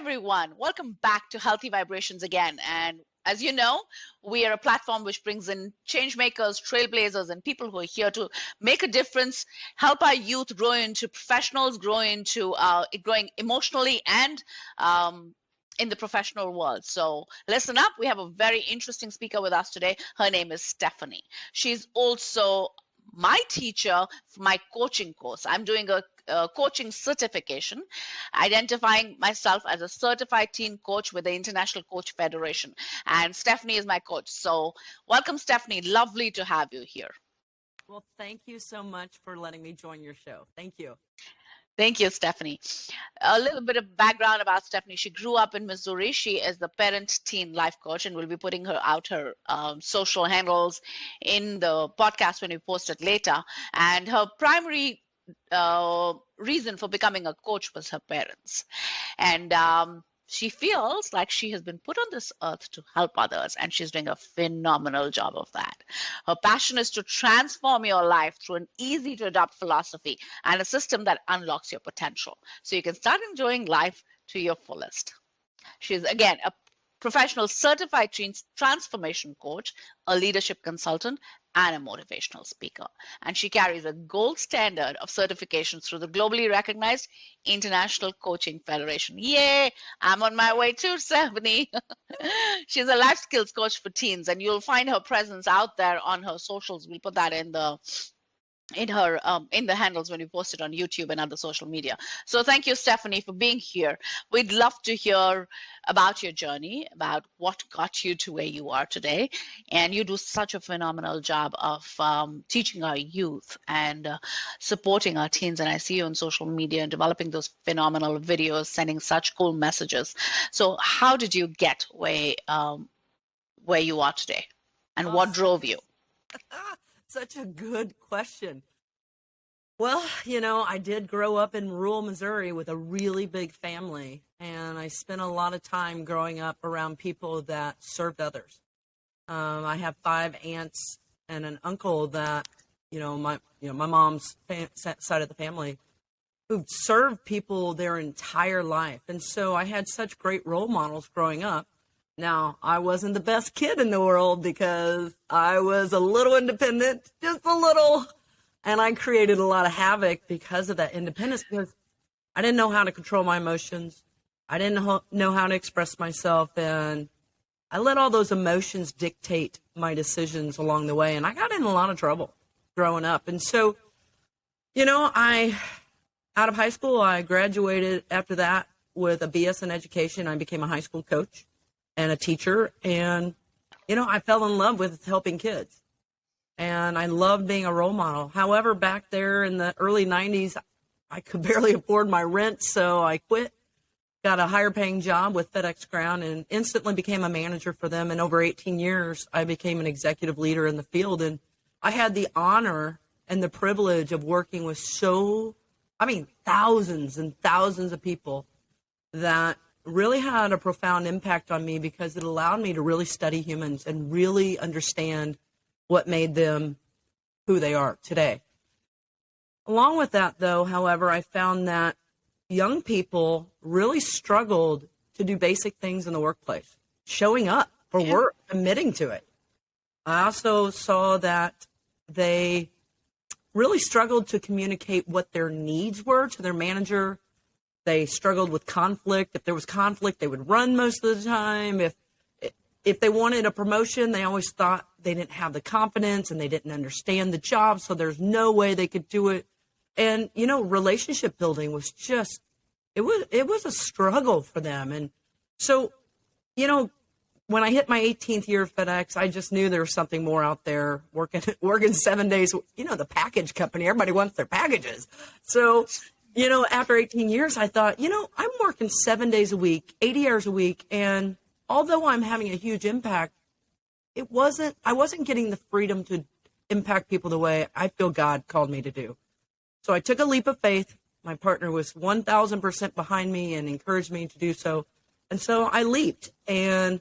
everyone. Welcome back to Healthy Vibrations again. And as you know, we are a platform which brings in change makers, trailblazers, and people who are here to make a difference, help our youth grow into professionals, growing emotionally and in the professional world. So listen up. We have a very interesting speaker with us today. Her name is Stephanie. She's also my teacher for my coaching course. I'm doing a coaching certification, identifying myself as a certified teen coach with the International Coach Federation. And Stephanie is my coach. So welcome, Stephanie. Lovely to have you here. Well, thank you so much for letting me join your show. Thank you. Thank you, Stephanie. A little bit of background about Stephanie. She grew up in Missouri. She is the parent teen life coach, and we'll be putting her social handles in the podcast when we post it later. And her primary reason for becoming a coach was her parents. And she feels like she has been put on this earth to help others, and she's doing a phenomenal job of that. Her passion is to transform your life through an easy to adopt philosophy and a system that unlocks your potential so you can start enjoying life to your fullest. She's, again, a professional certified transformation coach, a leadership consultant, and a motivational speaker. And she carries a gold standard of certifications through the globally recognized International Coaching Federation. Yay! I'm on my way too, Stephanie. She's a life skills coach for teens, and you'll find her presence out there on her socials. We'll put that in the handles when we post it on YouTube and other social media. So thank you, Stephanie, for being here. We'd love to hear about your journey, about what got you to where you are today. And you do such a phenomenal job of teaching our youth and supporting our teens. And I see you on social media and developing those phenomenal videos, sending such cool messages. So how did you get where you are today? And what drove you? Such a good question. Well, I did grow up in rural Missouri with a really big family, and I spent a lot of time growing up around people that served others. I have 5 aunts and an uncle that, my mom's side of the family, who served people their entire life. And so I had such great role models growing up. Now, I wasn't the best kid in the world because I was a little independent, just a little, and I created a lot of havoc because of that independence, because I didn't know how to control my emotions. I didn't know how to express myself, and I let all those emotions dictate my decisions along the way, and I got in a lot of trouble growing up. And so, out of high school, I graduated after that with a BS in education. I became a high school coach and a teacher, and I fell in love with helping kids, and I loved being a role model. However, back there in the early 90s, I could barely afford my rent, so I quit, got a higher paying job with FedEx Ground, and instantly became a manager for them. And over 18 years, I became an executive leader in the field, and I had the honor and the privilege of working with thousands and thousands of people that really had a profound impact on me, because it allowed me to really study humans and really understand what made them who they are today. Along with that, though, however, I found that young people really struggled to do basic things in the workplace, showing up for work, committing to it. I also saw that they really struggled to communicate what their needs were to their manager. They struggled with conflict. If there was conflict, they would run most of the time. If they wanted a promotion, they always thought they didn't have the confidence and they didn't understand the job, so there's no way they could do it. And, relationship building was just, it was a struggle for them. And so, when I hit my 18th year of FedEx, I just knew there was something more out there, working 7 days. The package company, everybody wants their packages. So, after 18 years, I thought, I'm working 7 days a week, 80 hours a week. And although I'm having a huge impact, I wasn't getting the freedom to impact people the way I feel God called me to do. So I took a leap of faith. My partner was 1,000% behind me and encouraged me to do so. And so I leaped, and,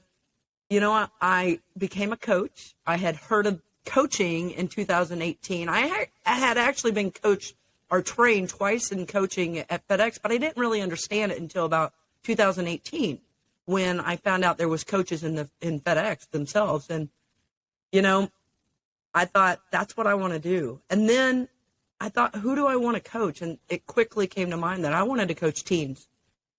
I became a coach. I had heard of coaching in 2018. I had actually been coached or trained twice in coaching at FedEx, but I didn't really understand it until about 2018 when I found out there was coaches in FedEx themselves. And, I thought, that's what I want to do. And then I thought, who do I want to coach? And it quickly came to mind that I wanted to coach teens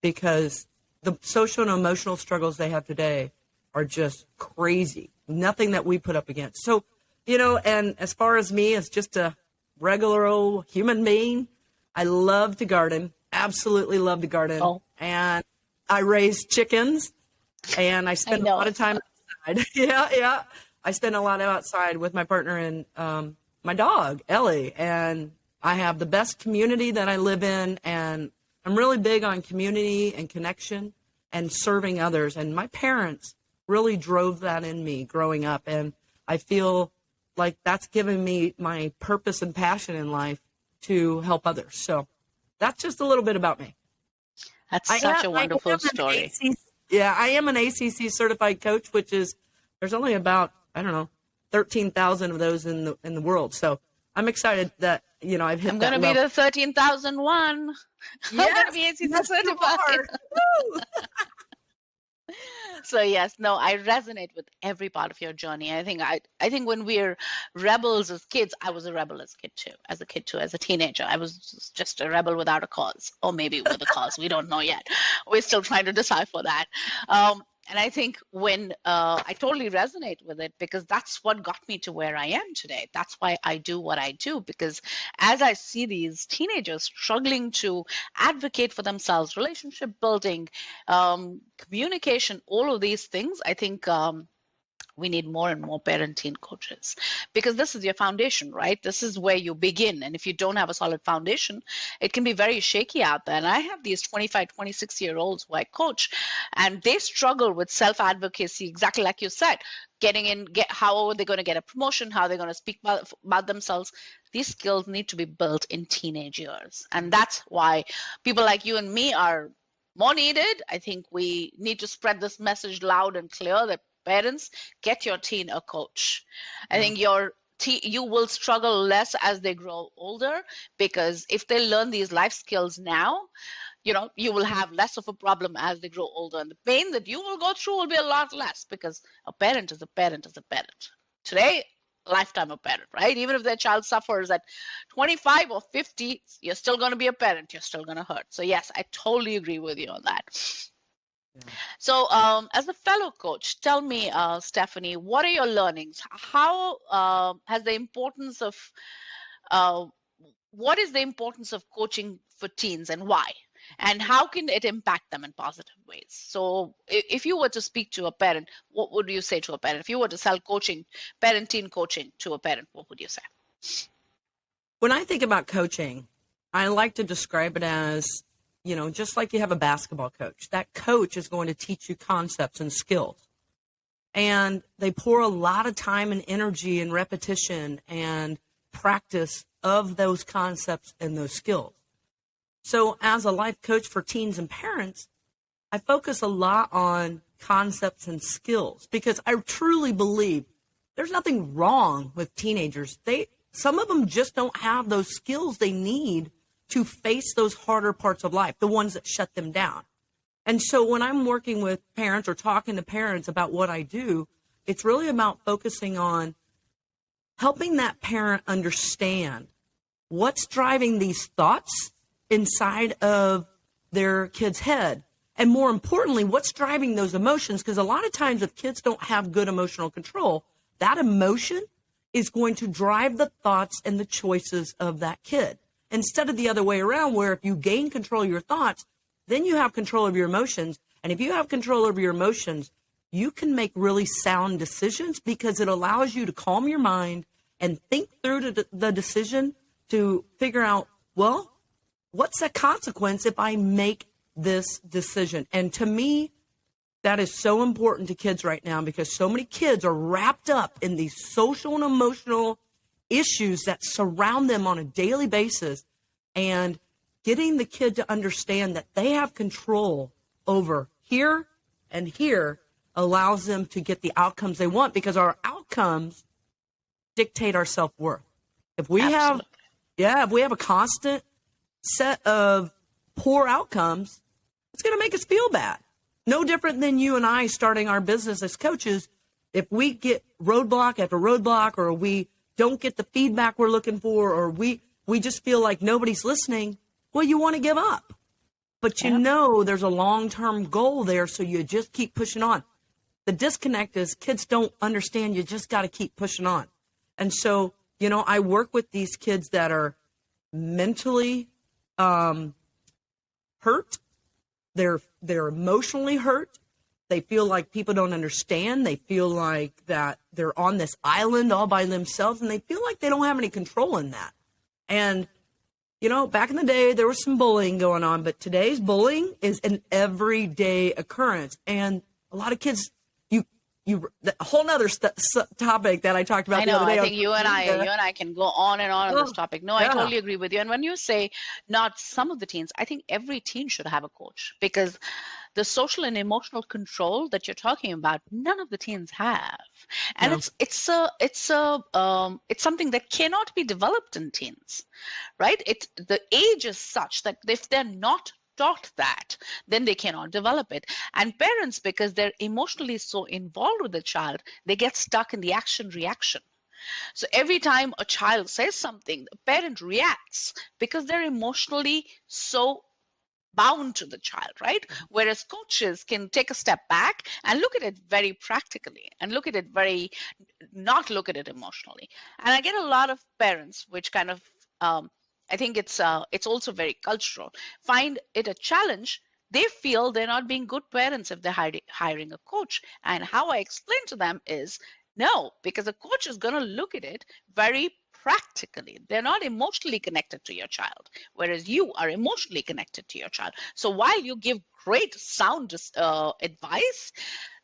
because the social and emotional struggles they have today are just crazy. Nothing that we put up against. So, and as far as me as just a regular old human being, I love to garden, absolutely love to garden. Oh. And I raise chickens and I spend a lot of time outside. Yeah. I spend a lot outside with my partner and my dog, Ellie. And I have the best community that I live in. And I'm really big on community and connection and serving others. And my parents really drove that in me growing up. And I feel like that's given me my purpose and passion in life to help others. So that's just a little bit about me. That's such a wonderful story. I am an ACC certified coach, which is, there's only about, 13,000 of those in the world. So I'm excited that, I've hit I'm going to be the 13,001. Yes, I'm going to be ACC certified. So yes, no, I resonate with every part of your journey. I think when we're rebels as kids, I was a rebel as a kid too, as a teenager. I was just a rebel without a cause, or maybe with a cause. We don't know yet. We're still trying to decipher that. And I think when I totally resonate with it because that's what got me to where I am today. That's why I do what I do, because as I see these teenagers struggling to advocate for themselves, relationship building, communication, all of these things, I think we need more and more parent-teen coaches because this is your foundation, right? This is where you begin. And if you don't have a solid foundation, it can be very shaky out there. And I have these 25, 26-year-olds who I coach, and they struggle with self-advocacy, exactly like you said, how are they going to get a promotion? How are they going to speak about themselves? These skills need to be built in teenage years. And that's why people like you and me are more needed. I think we need to spread this message loud and clear that parents, get your teen a coach. I think you will struggle less as they grow older because if they learn these life skills now, you will have less of a problem as they grow older. And the pain that you will go through will be a lot less because a parent is a parent is a parent. Today, lifetime of parent, right? Even if their child suffers at 25 or 50, you're still going to be a parent. You're still going to hurt. So yes, I totally agree with you on that. Yeah. So as a fellow coach, tell me, Stephanie, what are your learnings? How has the importance of, what is the importance of coaching for teens and why? And how can it impact them in positive ways? So if you were to speak to a parent, what would you say to a parent? If you were to sell coaching, parent-teen coaching to a parent, what would you say? When I think about coaching, I like to describe it as, just like you have a basketball coach, that coach is going to teach you concepts and skills. And they pour a lot of time and energy and repetition and practice of those concepts and those skills. So as a life coach for teens and parents, I focus a lot on concepts and skills because I truly believe there's nothing wrong with teenagers. Some of them just don't have those skills they need to face those harder parts of life, the ones that shut them down. And so when I'm working with parents or talking to parents about what I do, it's really about focusing on helping that parent understand what's driving these thoughts inside of their kid's head. And more importantly, what's driving those emotions? Because a lot of times if kids don't have good emotional control, that emotion is going to drive the thoughts and the choices of that kid. Instead of the other way around, where if you gain control of your thoughts, then you have control of your emotions. And if you have control over your emotions, you can make really sound decisions because it allows you to calm your mind and think through the decision to figure out, well, what's the consequence if I make this decision? And to me, that is so important to kids right now because so many kids are wrapped up in these social and emotional issues that surround them on a daily basis, and getting the kid to understand that they have control over here and here allows them to get the outcomes they want because our outcomes dictate our self-worth. If we have a constant set of poor outcomes, it's going to make us feel bad. No different than you and I starting our business as coaches. If we get roadblock after roadblock, or we don't get the feedback we're looking for, or we just feel like nobody's listening, well, you want to give up. But you know there's a long-term goal there, so you just keep pushing on. The disconnect is kids don't understand you just got to keep pushing on. And so, you know, I work with these kids that are mentally hurt. They're emotionally hurt. They feel like people don't understand. They feel like that they're on this island all by themselves, and they feel like they don't have any control in that. And, you know, back in the day, there was some bullying going on, but today's bullying is an everyday occurrence. And a lot of kids, a whole nother topic that I talked about I know, the other day. I think you and I can go on and on this topic. No, I totally agree with you. And when you say not some of the teens, I think every teen should have a coach, because the social and emotional control that you're talking about, none of the teens have. And it's something that cannot be developed in teens, right? The age is such that if they're not taught that, then they cannot develop it. And parents, because they're emotionally so involved with the child, they get stuck in the action reaction. So every time a child says something, the parent reacts because they're emotionally so bound to the child, right? Whereas coaches can take a step back and look at it very practically, and not look at it emotionally. And I get a lot of parents, which kind of I think it's also very cultural, find it a challenge. They feel they're not being good parents if they're hiring a coach. And how I explain to them is, no, because a coach is going to look at it very practically. They're not emotionally connected to your child, whereas you are emotionally connected to your child. So while you give great sound advice,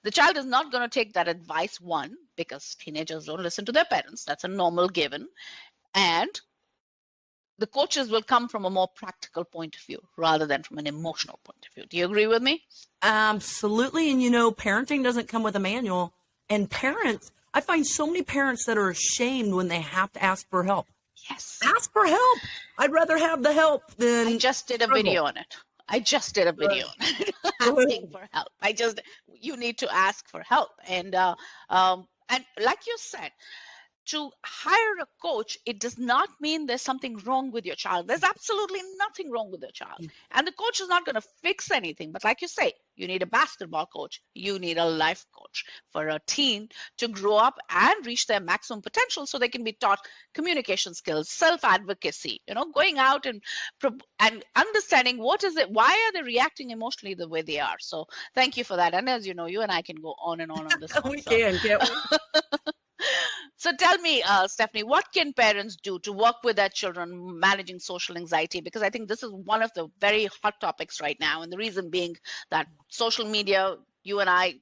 the child is not going to take that advice, one, because teenagers don't listen to their parents. That's a normal given. And the coaches will come from a more practical point of view rather than from an emotional point of view. Do you agree with me? Absolutely. And, you know, parenting doesn't come with a manual. And parents, I find so many parents that are ashamed when they have to ask for help. Yes. Ask for help. I'd rather have the help than I just did a video on it. Asking for help. You need to ask for help. And like you said, to hire a coach, it does not mean there's something wrong with your child. There's absolutely nothing wrong with your child. And the coach is not going to fix anything. But like you say, you need a basketball coach. You need a life coach for a teen to grow up and reach their maximum potential, so they can be taught communication skills, self-advocacy, you know, going out and understanding what is it, why are they reacting emotionally the way they are. So thank you for that. And as you know, you and I can go on and on this one. We can, can't we? So tell me, Stephanie, what can parents do to work with their children managing social anxiety? Because I think this is one of the very hot topics right now. And the reason being that social media, I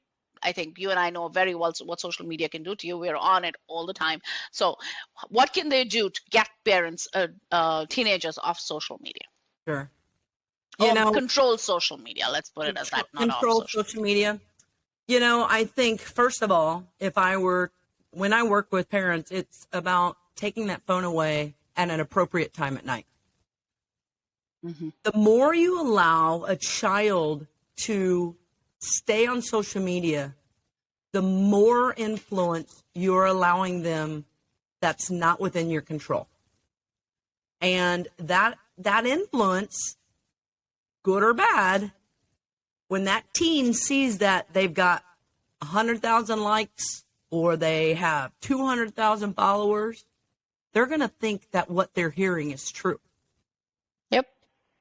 think you and I know very well what social media can do to you. We're on it all the time. So what can they do to get parents, teenagers off social media? Sure. Control social media. Let's put it as that. Control social media. You know, I think, first of all, when I work with parents, it's about taking that phone away at an appropriate time at night. Mm-hmm. The more you allow a child to stay on social media, the more influence you're allowing them that's not within your control. And that influence, good or bad, when that teen sees that they've got 100,000 likes, or they have 200,000 followers, they're going to think that what they're hearing is true. Yep.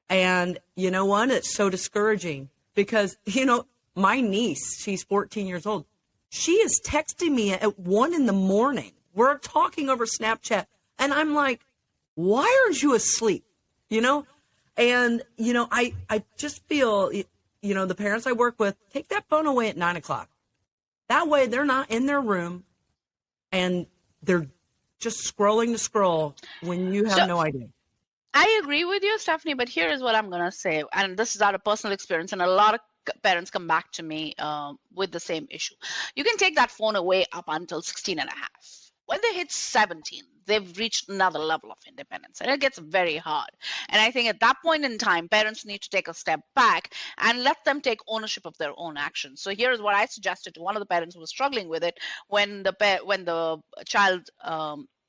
And you know what? It's so discouraging because, you know, my niece, she's 14 years old. She is texting me at 1 a.m. We're talking over Snapchat. And I'm like, why aren't you asleep? You know? And, you know, I just feel, you know, the parents I work with, take that phone away at 9 o'clock. That way they're not in their room and they're just scrolling to scroll when you have no idea. I agree with you, Stephanie, but here is what I'm going to say. And this is out of personal experience, and a lot of parents come back to me with the same issue. You can take that phone away up until 16 and a half. When they hit 17, they've reached another level of independence, and it gets very hard. And I think at that point in time, parents need to take a step back and let them take ownership of their own actions. So here's what I suggested to one of the parents who was struggling with it when the child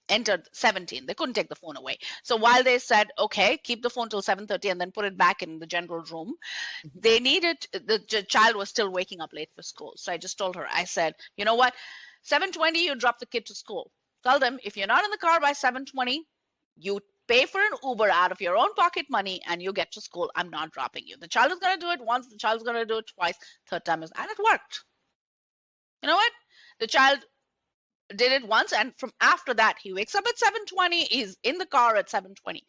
entered 17. They couldn't take the phone away. So while they said, okay, keep the phone till 7:30 and then put it back in the general room, they needed, the child was still waking up late for school. So I just told her, I said, you know what, 7:20, you drop the kid to school. Tell them, if you're not in the car by 7:20, you pay for an Uber out of your own pocket money and you get to school. I'm not dropping you. The child is going to do it once, the child is going to do it twice, third time is, and it worked. You know what? The child did it once, and from after that, he wakes up at 7:20, he's in the car at 7:20.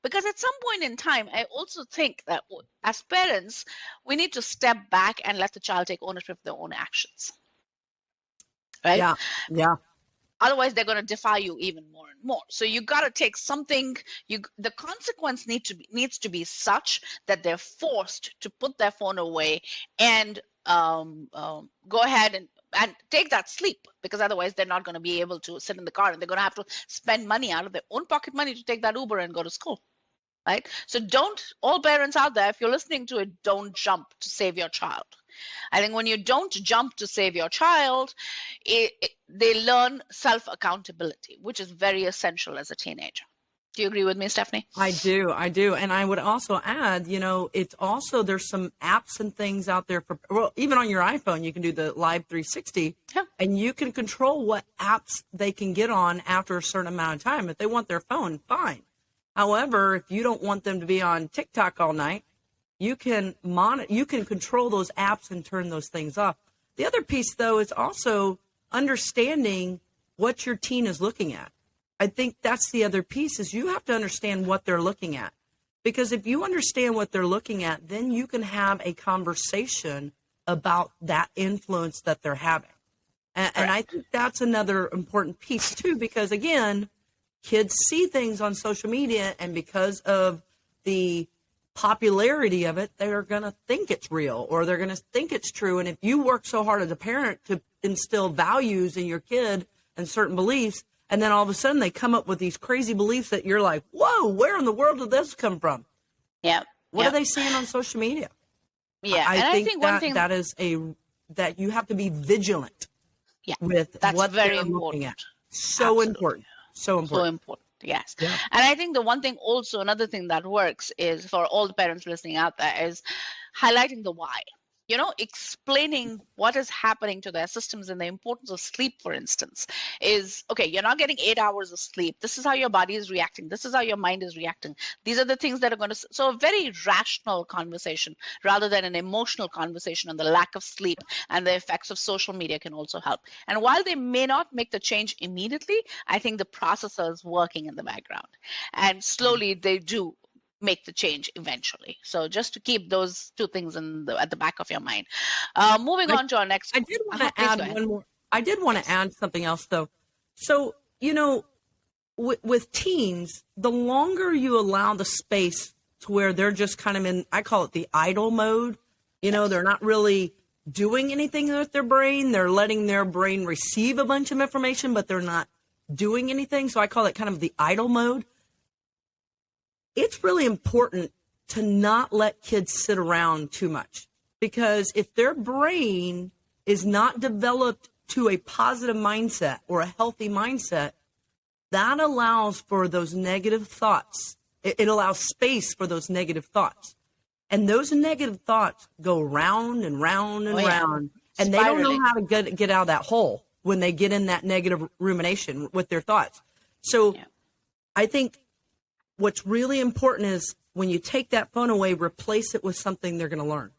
Because at some point in time, I also think that as parents, we need to step back and let the child take ownership of their own actions. Right? Yeah. Yeah. Otherwise, they're going to defy you even more and more. So you got to take something. The consequence needs to be such that they're forced to put their phone away and go ahead and take that sleep, because otherwise they're not going to be able to sit in the car, and they're going to have to spend money out of their own pocket money to take that Uber and go to school. Right? So all parents out there, if you're listening to it, don't jump to save your child. I think when you don't jump to save your child, they learn self-accountability, which is very essential as a teenager. Do you agree with me, Stephanie? I do. And I would also add, it's also, there's some apps and things out there well, even on your iPhone, you can do the Live 360, yeah, and you can control what apps they can get on after a certain amount of time. If they want their phone, fine. However, if you don't want them to be on TikTok all night, you can control those apps and turn those things off. The other piece, though, is also understanding what your teen is looking at. I think that's the other piece, is you have to understand what they're looking at. Because if you understand what they're looking at, then you can have a conversation about that influence that they're having. And I think that's another important piece, too, because, again, kids see things on social media, and because of the popularity of it, they're going to think it's real, or they're going to think it's true. And if you work so hard as a parent to instill values in your kid and certain beliefs, and then all of a sudden they come up with these crazy beliefs that you're like, whoa, where in the world did this come from? Yeah. What are they seeing on social media? Yeah. I think that is that you have to be vigilant with what they're looking at. So important. So important. Yes. Yeah. And I think the one thing also, another thing that works is, for all the parents listening out there, is highlighting the why. Explaining what is happening to their systems and the importance of sleep, for instance, is, okay, you're not getting 8 hours of sleep. This is how your body is reacting. This is how your mind is reacting. These are the things that are going to, so a very rational conversation rather than an emotional conversation on the lack of sleep and the effects of social media can also help. And while they may not make the change immediately, I think the processor is working in the background, and slowly they do make the change eventually. So just to keep those two things at the back of your mind. Moving on to our next. I did want to add one more. I did want to add something else, though. So, with teens, the longer you allow the space to where they're just kind of in, I call it the idle mode. They're not really doing anything with their brain. They're letting their brain receive a bunch of information, but they're not doing anything. So I call it kind of the idle mode. It's really important to not let kids sit around too much, because if their brain is not developed to a positive mindset or a healthy mindset, that allows for those negative thoughts. It allows space for those negative thoughts. And those negative thoughts go round and round and round. And they don't know how to get out of that hole when they get in that negative rumination with their thoughts. So I think what's really important is, when you take that phone away, replace it with something they're going to learn.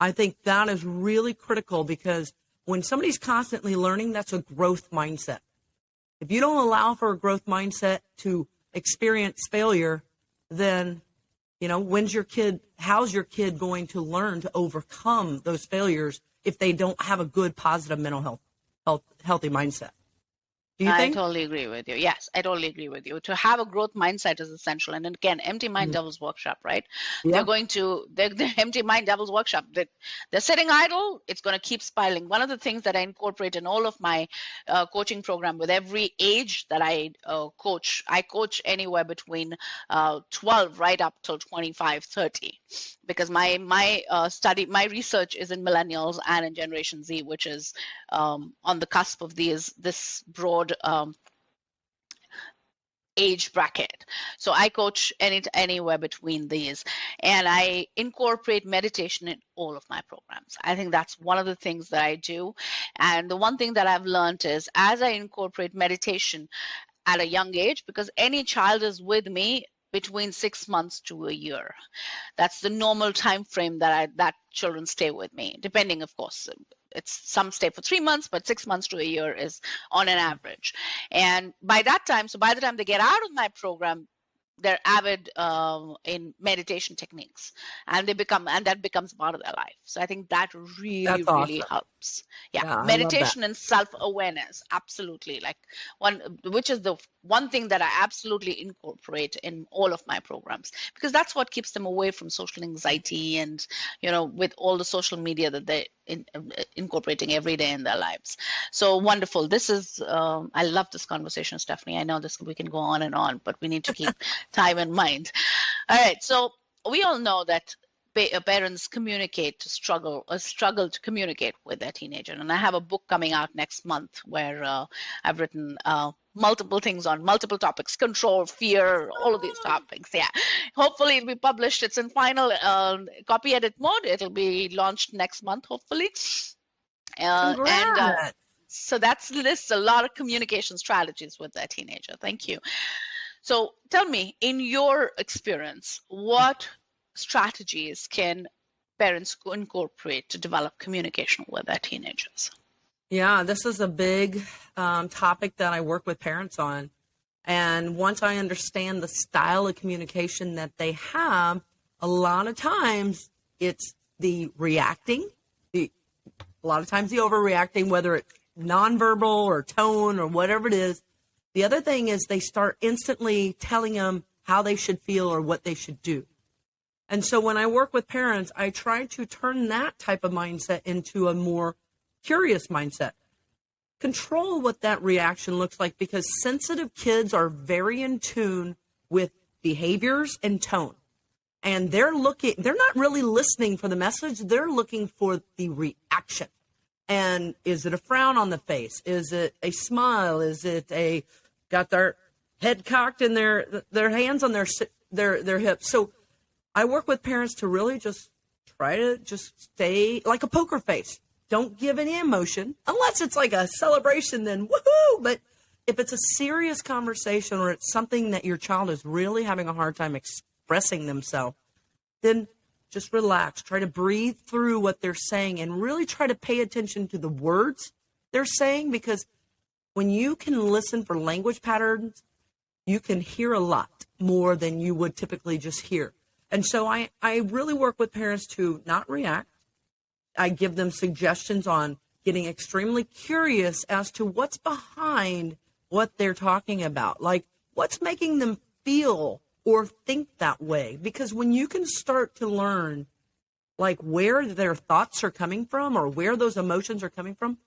I think that is really critical, because when somebody's constantly learning, that's a growth mindset. If you don't allow for a growth mindset to experience failure, then, how's your kid going to learn to overcome those failures if they don't have a good, positive mental healthy mindset? Do you I think? totally agree with you. Yes, I totally agree with you. To have a growth mindset is essential. And then again, empty mind Mm. devils workshop, right? Yeah. They're empty mind devils workshop. They're sitting idle. It's going to keep spiraling. One of the things that I incorporate in all of my coaching program with every age that I coach anywhere between 12 right up till 25, 30, because my research is in millennials and in Generation Z, which is on the cusp of this broad age bracket. So I coach anywhere between these, and I incorporate meditation in all of my programs. I think that's one of the things that I do. And the one thing that I've learned is as I incorporate meditation at a young age, because any child is with me between 6 months to a year. That's the normal time frame that children stay with me, depending, of course. It's some stay for 3 months, but 6 months to a year is on an average. And by that time, so by the time they get out of my program, they're avid in meditation techniques, and that becomes part of their life. So I think that really, That's really awesome. helps. Yeah, Yeah, I love that. meditation and self-awareness, absolutely. Like which is the one thing that I absolutely incorporate in all of my programs, because that's what keeps them away from social anxiety and, with all the social media that they're incorporating every day in their lives. So wonderful. I love this conversation, Stephanie. I know we can go on and on, but we need to keep time in mind. All right. So we all know that parents struggle to communicate with their teenager. And I have a book coming out next month where I've written multiple things on multiple topics: control, fear, all of these topics. Yeah. Hopefully it'll be published. It's in final copy edit mode. It'll be launched next month, hopefully. And Congrats. so that's lists a lot of communication strategies with their teenager. Thank you. So tell me, in your experience, what strategies can parents incorporate to develop communication with their teenagers? Yeah, this is a big topic that I work with parents on. And once I understand the style of communication that they have, a lot of times it's the reacting, a lot of times the overreacting, whether it's nonverbal or tone or whatever it is. The other thing is they start instantly telling them how they should feel or what they should do. And so when I work with parents, I try to turn that type of mindset into a more curious mindset. Control what that reaction looks like, because sensitive kids are very in tune with behaviors and tone. And they're not really listening for the message. They're looking for the reaction. And is it a frown on the face? Is it a smile? Is it got their head cocked and their hands on their hips? So I work with parents to really just try to just stay like a poker face. Don't give any emotion unless it's like a celebration, then woohoo. But if it's a serious conversation or it's something that your child is really having a hard time expressing themselves, then just relax. Try to breathe through what they're saying and really try to pay attention to the words they're saying, because when you can listen for language patterns, you can hear a lot more than you would typically just hear. And so I really work with parents to not react. I give them suggestions on getting extremely curious as to what's behind what they're talking about, like what's making them feel or think that way. Because when you can start to learn like where their thoughts are coming from or where those emotions are coming from,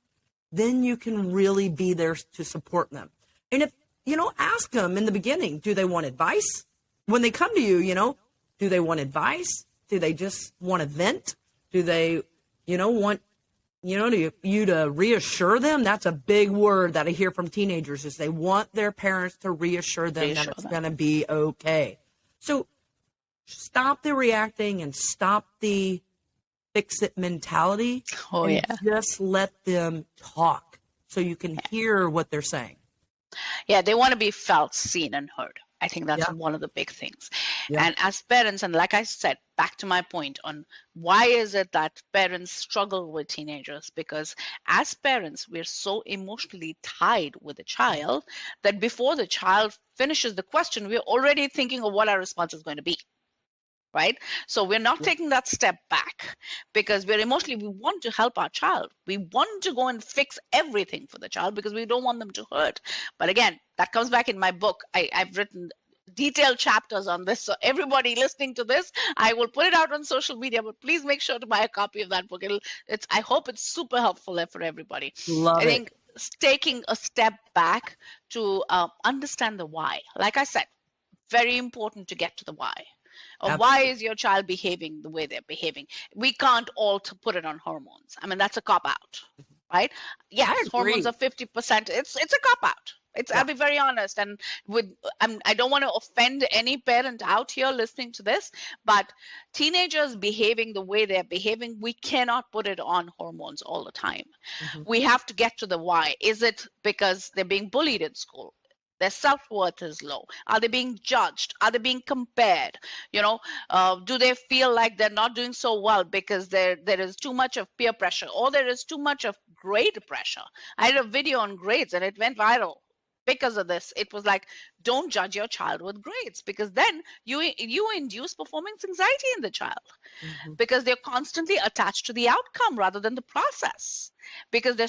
then you can really be there to support them. And if, ask them in the beginning, do they want advice? When they come to you, do they want advice? Do they just want to vent? Do they, want, you to reassure them? That's a big word that I hear from teenagers, is they want their parents to reassure them that it's going to be okay. So stop the reacting and stop the fix it mentality. Oh, and yeah. Just let them talk so you can hear what they're saying. Yeah, they want to be felt, seen, and heard. I think that's one of the big things. Yeah. And as parents, and like I said, back to my point on why is it that parents struggle with teenagers? Because as parents, we're so emotionally tied with the child that before the child finishes the question, we're already thinking of what our response is going to be. right? So we're not taking that step back because we're emotionally, we want to help our child. We want to go and fix everything for the child because we don't want them to hurt. But again, that comes back in my book. I've written detailed chapters on this. So everybody listening to this, I will put it out on social media, but please make sure to buy a copy of that book. I hope it's super helpful for everybody. I Love it. think taking a step back to understand the why. Like I said, very important to get to the why. Or why is your child behaving the way they're behaving? We can't all put it on hormones. I mean, that's a cop out, right? Yes, hormones are 50%. It's a cop out. I'll be very honest, and I don't want to offend any parent out here listening to this, but teenagers behaving the way they're behaving, we cannot put it on hormones all the time. We have to get to the why. Is it because they're being bullied in school? Their self-worth is low. Are they being judged? Are they being compared? Do they feel like they're not doing so well because there is too much of peer pressure, or there is too much of grade pressure? I did a video on grades and it went viral because of this. It was like, don't judge your child with grades, because then you induce performance anxiety in the child, because they're constantly attached to the outcome rather than the process, because they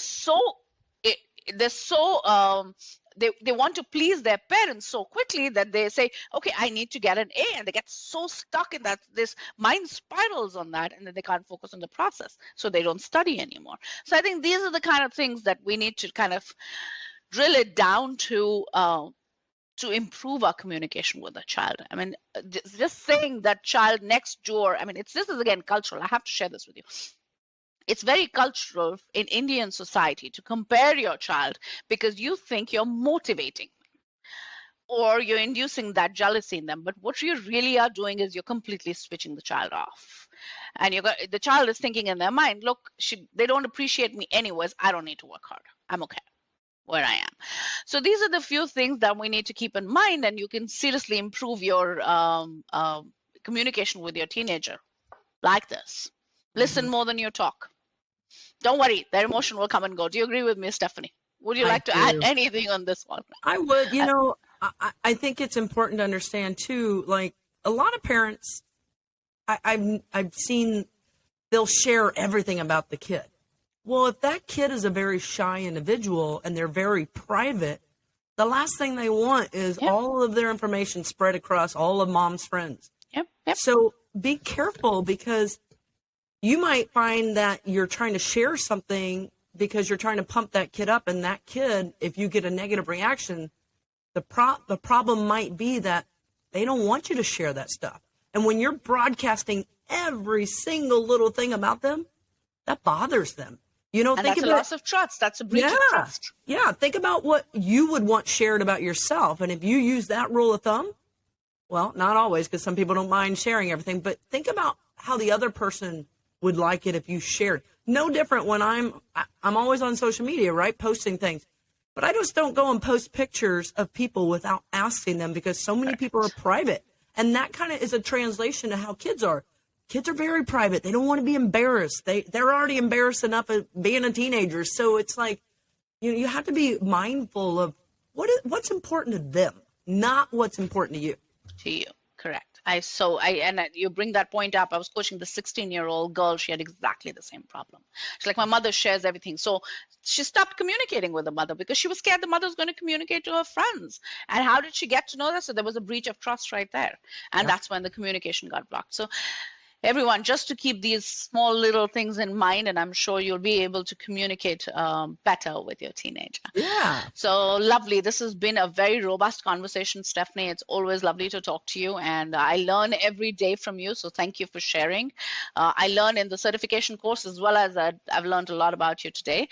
want to please their parents so quickly that they say, okay, I need to get an A, and they get so stuck in that, this mind spirals on that, and then they can't focus on the process, so they don't study anymore. So I think these are the kind of things that we need to kind of drill it down to improve our communication with the child. I mean, just saying that child next door, I mean, this is again cultural. I have to share this with you. It's very cultural in Indian society to compare your child because you think you're motivating or you're inducing that jealousy in them. But what you really are doing is you're completely switching the child off. And the child is thinking in their mind, look, they don't appreciate me anyways. I don't need to work hard. I'm okay where I am. So these are the few things that we need to keep in mind, and you can seriously improve your communication with your teenager like this. Listen more than you talk. Don't worry, their emotion will come and go. Do you agree with me, Stephanie? Would you like to add anything on this one? I would. I think it's important to understand too, like a lot of parents, I've seen they'll share everything about the kid. Well, if that kid is a very shy individual and they're very private, the last thing they want is all of their information spread across all of mom's friends. Yep. So be careful, because you might find that you're trying to share something because you're trying to pump that kid up, and that kid, if you get a negative reaction, the problem might be that they don't want you to share that stuff. And when you're broadcasting every single little thing about them, that bothers them. And that's a loss of trust. That's a breach of trust. Yeah. Think about what you would want shared about yourself. And if you use that rule of thumb, well, not always, because some people don't mind sharing everything, but think about how the other person would like it if you shared. No different when I'm always on social media, right? Posting things. But I just don't go and post pictures of people without asking them, because so many people are private. And that kind of is a translation to how kids are. Kids are very private. They don't want to be embarrassed. They're already embarrassed enough of being a teenager. So it's like, you have to be mindful of what's important to them, not what's important to you. To you, correct. You bring that point up. I was coaching the 16-year-old girl. She had exactly the same problem. She's like, my mother shares everything. So she stopped communicating with the mother because she was scared the mother was going to communicate to her friends. And how did she get to know that? So there was a breach of trust right there. And that's when the communication got blocked. So everyone, just to keep these small little things in mind, and I'm sure you'll be able to communicate better with your teenager. Yeah. So lovely. This has been a very robust conversation, Stephanie. It's always lovely to talk to you, and I learn every day from you. So thank you for sharing. I learn in the certification course, as well as I've learned a lot about you today.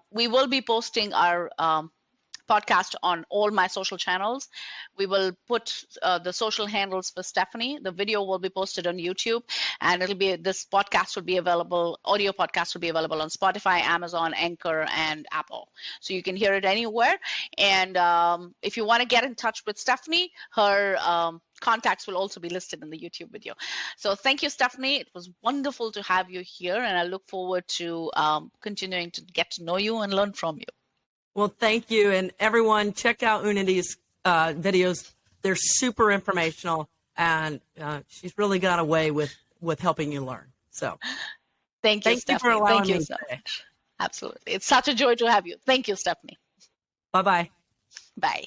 We will be posting our podcast on all my social channels. We will put the social handles for Stephanie. The video will be posted on YouTube, and this podcast will be available, audio podcast will be available on Spotify, Amazon, Anchor, and Apple. So you can hear it anywhere. And if you want to get in touch with Stephanie, her contacts will also be listed in the YouTube video. So thank you, Stephanie. It was wonderful to have you here, and I look forward to continuing to get to know you and learn from you. Well, thank you. And everyone, check out Unity's videos. They're super informational. and she's really got a way with helping you learn. So Thank you, thank you for Stephanie. allowing Thank you me so today. much. Absolutely. It's such a joy to have you. Thank you, Stephanie. Bye-bye. Bye.